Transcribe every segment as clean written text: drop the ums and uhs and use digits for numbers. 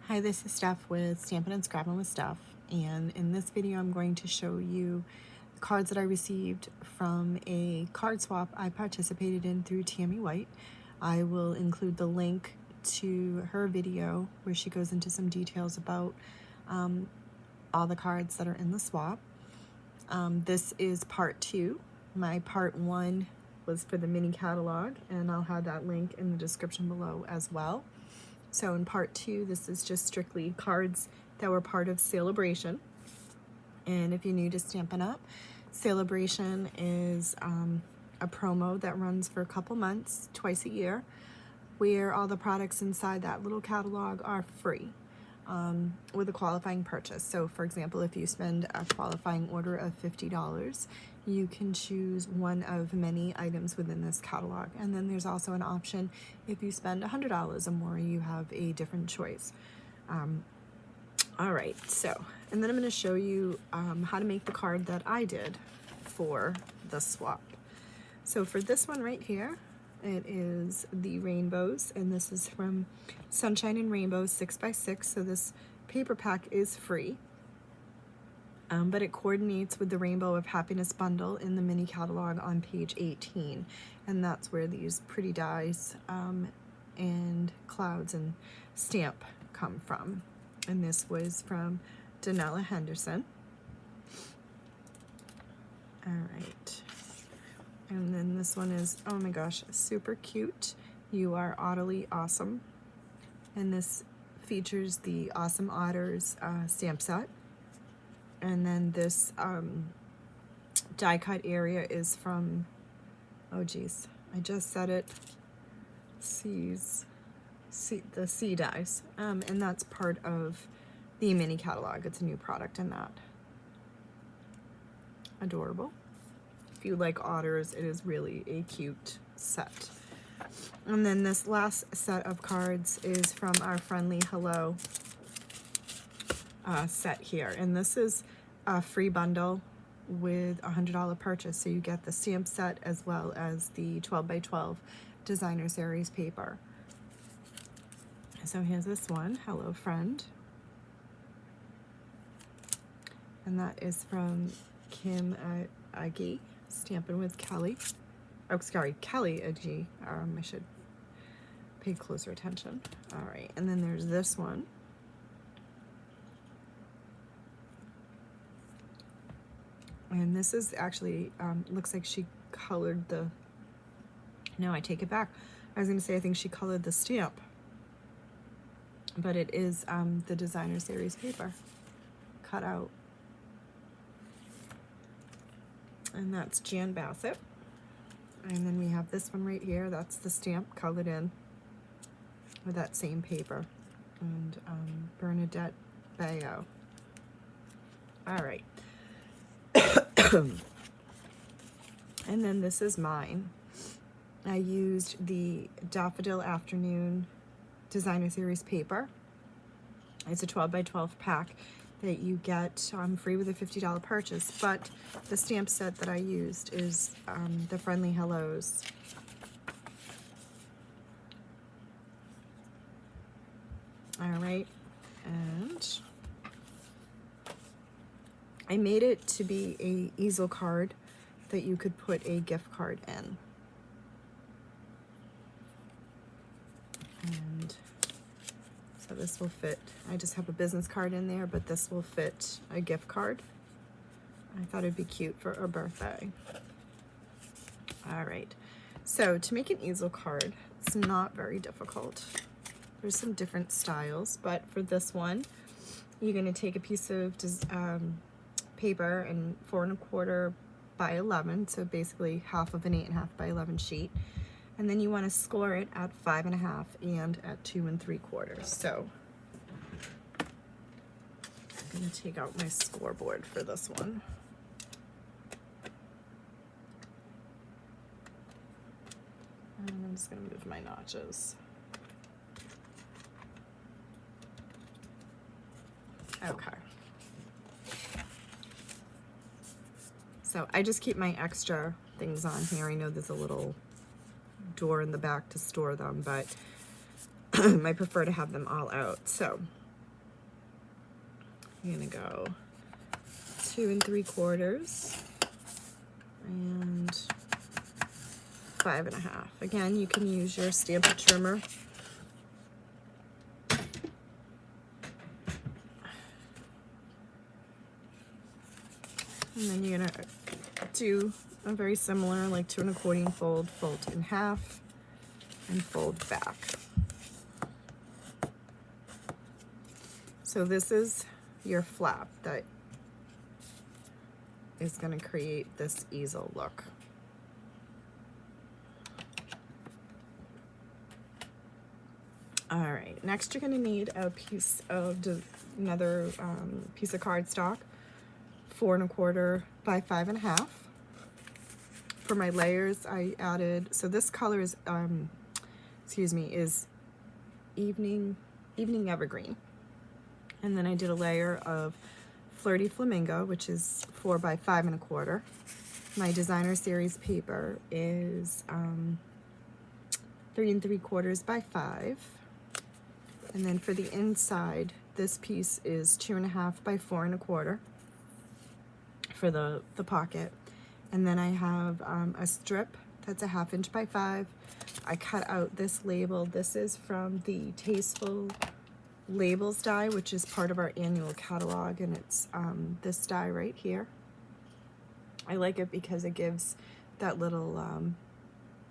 Hi, this is Steph with Stampin' and Scrappin' with Steph, and in this video I'm going to show you the cards that I received from a card swap I participated in through Tammy White. I will include the link to her video where she goes into some details about all the cards that are in the swap. This is part 2. My part 1 was for the mini catalog, and I'll have that link in the description below as well. So in part 2, this is just strictly cards that were part of Sale-a-Bration. And if you're new to Stampin' Up, Sale-a-Bration is a promo that runs for a couple months, twice a year, where all the products inside that little catalog are free with a qualifying purchase. So for example, if you spend a qualifying order of $50, you can choose one of many items within this catalog. And then there's also an option if you spend $100 or more, you have a different choice. All right, so, and then I'm going to show you how to make the card that I did for the swap. So for this one right here, it is the rainbows, and this is from Sunshine and Rainbows 6x6, so this paper pack is free. But it coordinates with the Rainbow of Happiness bundle in the mini catalog on page 18, and that's where these pretty dies and clouds and stamp come from. And this was from Danella Henderson. All right. And then this one is, oh my gosh, super cute. You Are Oddly Awesome. And this features the Awesome Otters stamp set. And then this die cut area is from, oh geez, I just said it, the sea dies. And that's part of the mini catalog. It's a new product in that. Adorable. If you like otters, it is really a cute set. And then this last set of cards is from our Friendly Hello set here. And this is a free bundle with a $100 purchase. So you get the stamp set as well as the 12x12 designer series paper. So here's this one, Hello Friend. And that is from Kim Agee, Stampin' with Kelly. Oh, sorry, Kelly Agee. I should pay closer attention. All right, and then there's this one. And this is actually, looks like she colored the, no, I take it back. I was gonna say, I think she colored the stamp. But it is the designer series paper cut out. And that's Jan Bassett. And then we have this one right here. That's the stamp colored in with that same paper. And Bernadette Bayo. All right. And then this is mine. I used the Daffodil Afternoon Designer Series paper. It's a 12x12 pack that you get free with a $50 purchase, but the stamp set that I used is the Friendly Hellos. All right, and I made it to be a easel card that you could put a gift card in. And so this will fit. I just have a business card in there, but this will fit a gift card. I thought it'd be cute for a birthday. All right, so to make an easel card, it's not very difficult. There's some different styles, but for this one, you're gonna take a piece of paper and 4 1/4 by 11, so basically half of an 8 1/2 by 11 sheet. And then you want to score it at 5 1/2 and at 2 3/4. So I'm going to take out my scoreboard for this one. And I'm just going to move my notches. Okay. So I just keep my extra things on here. I know there's a little door in the back to store them, but I prefer to have them all out. So I'm gonna go 2 3/4 and 5 1/2. Again, you can use your Stamper trimmer. And then you're gonna do a very similar, like 2 1/4 fold, fold in half, and fold back. So this is your flap that is going to create this easel look. All right, next you're going to need a piece of another piece of cardstock, 4 1/4 by 5 1/2. For my layers, I added, so this color is is evening evergreen, and then I did a layer of Flirty Flamingo, which is 4 by 5 1/4. My designer series paper is 3 3/4 by 5. And then for the inside, this piece is 2 1/2 by 4 1/4 for the pocket. And then I have a strip that's a 1/2 inch by 5. I cut out this label. This is from the Tasteful Labels die, which is part of our annual catalog, and it's this die right here. I like it because it gives that little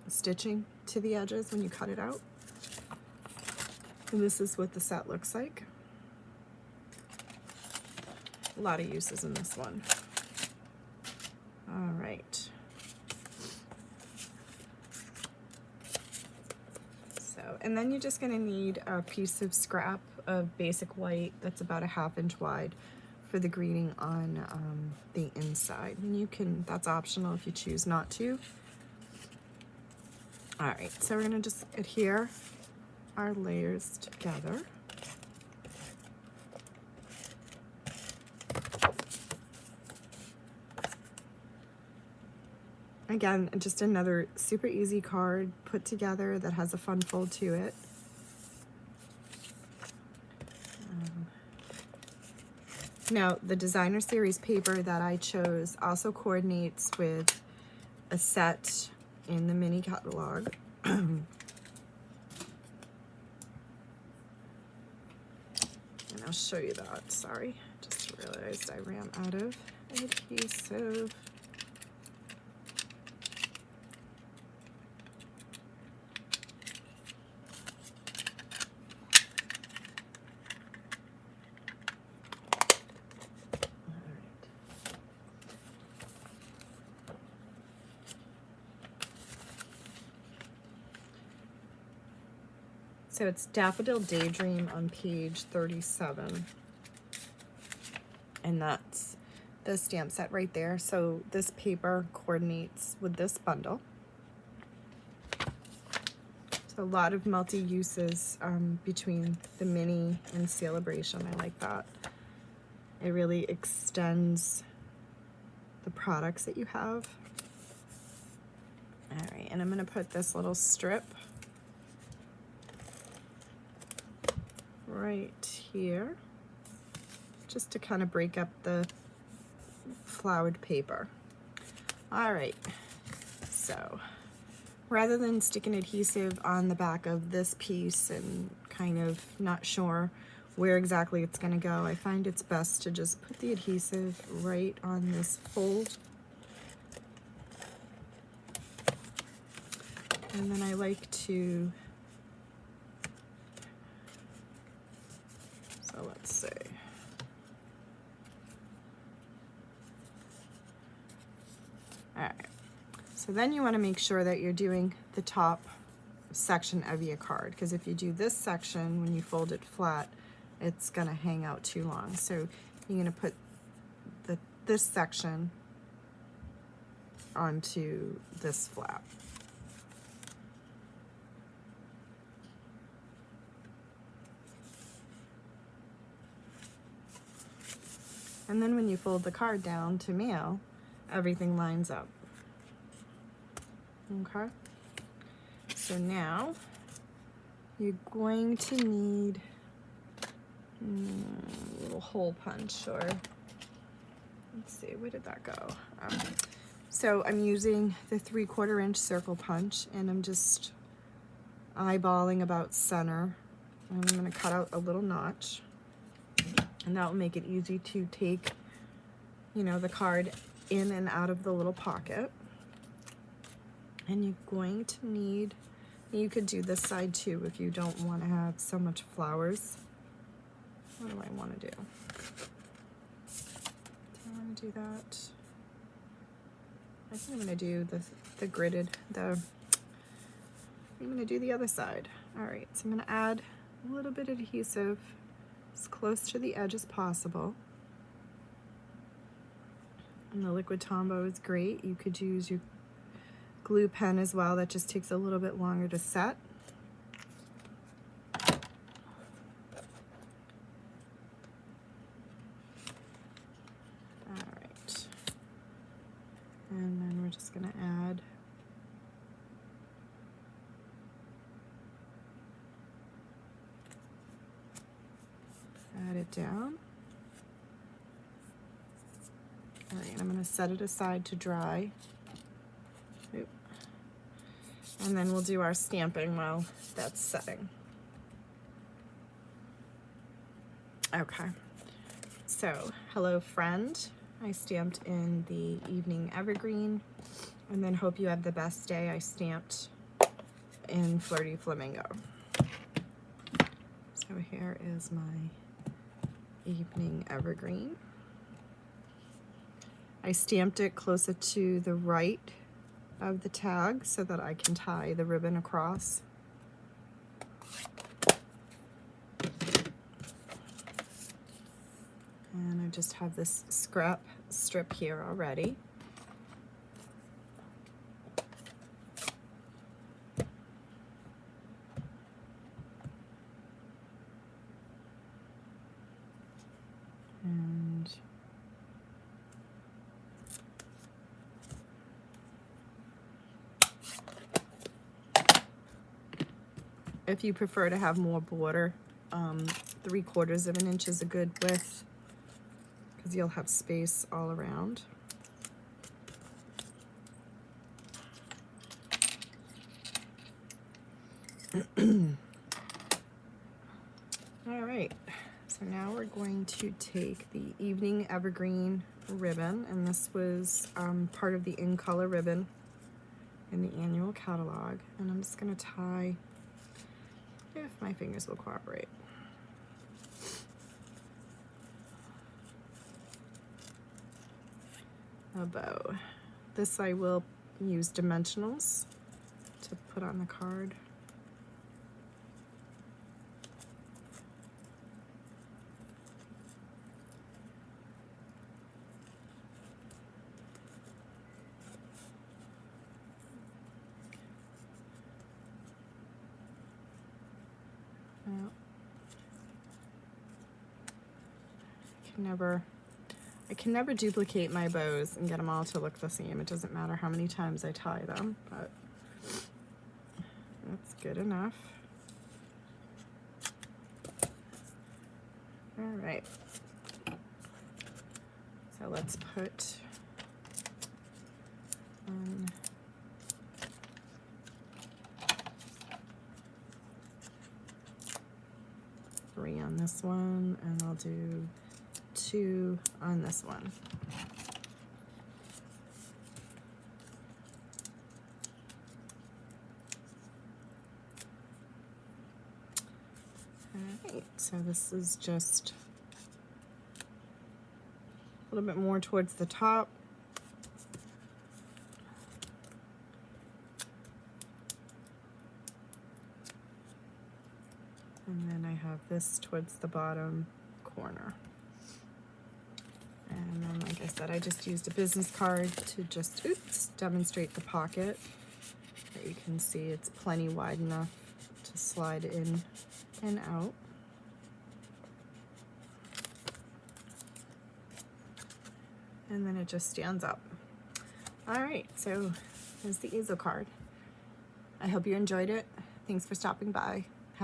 stitching to the edges when you cut it out. And this is what the set looks like. A lot of uses in this one. All right. So, and then you're just going to need a piece of scrap of basic white that's about a 1/2 inch wide for the greeting on the inside. And you can, that's optional if you choose not to. All right, so we're going to just adhere our layers together. Again, just another super easy card put together that has a fun fold to it. Now, the designer series paper that I chose also coordinates with a set in the mini catalog. And I'll show you that, sorry. Just realized I ran out of adhesive. So it's Daffodil Daydream on page 37. And that's the stamp set right there. So this paper coordinates with this bundle. So a lot of multi-uses between the mini and Sale-a-Bration. I like that. It really extends the products that you have. All right, and I'm gonna put this little strip right here, just to kind of break up the flowered paper. All right, so rather than sticking adhesive on the back of this piece and kind of not sure where exactly it's going to go, I find it's best to just put the adhesive right on this fold. And then I like to, so let's see. All right, so then you want to make sure that you're doing the top section of your card, because if you do this section, when you fold it flat, it's going to hang out too long. So you're going to put this section onto this flap. And then when you fold the card down to mail, everything lines up. Okay? So now you're going to need little hole punch, or let's see, where did that go? So I'm using the 3/4 inch circle punch, and I'm just eyeballing about center. And I'm going to cut out a little notch, and that will make it easy to take, you know, the card in and out of the little pocket. And you're going to need, you could do this side too if you don't want to have so much flowers. What do I want to do? Do I want to do that? I think I'm going to do the gridded, I'm going to do the other side. All right, so I'm going to add a little bit of adhesive as close to the edge as possible. And the liquid Tombow is great. You could use your glue pen as well. That just takes a little bit longer to set. All right. And then we're just going to add it down. All right, I'm going to set it aside to dry. Oop. And then we'll do our stamping while that's setting. Okay, so hello friend. I stamped in the evening evergreen, and then hope you have the best day. I stamped in Flirty Flamingo. So here is my evening evergreen. I stamped it closer to the right of the tag so that I can tie the ribbon across. And I just have this scrap strip here already. And if you prefer to have more border, 3/4 of an inch is a good width, because you'll have space all around. All right, so now we're going to take the evening evergreen ribbon, and this was part of the in color ribbon in the annual catalog, and I'm just going to tie, if my fingers will cooperate. A bow. This I will use dimensionals to put on the card. I can never duplicate my bows and get them all to look the same. It doesn't matter how many times I tie them, but that's good enough. All right. So let's put 3 on this one, and I'll do 2 on this one. All right, so this is just a little bit more towards the top. And then I have this towards the bottom corner. And then, like I said, I just used a business card to just, demonstrate the pocket. But you can see it's plenty wide enough to slide in and out. And then it just stands up. All right, so there's the easel card. I hope you enjoyed it. Thanks for stopping by.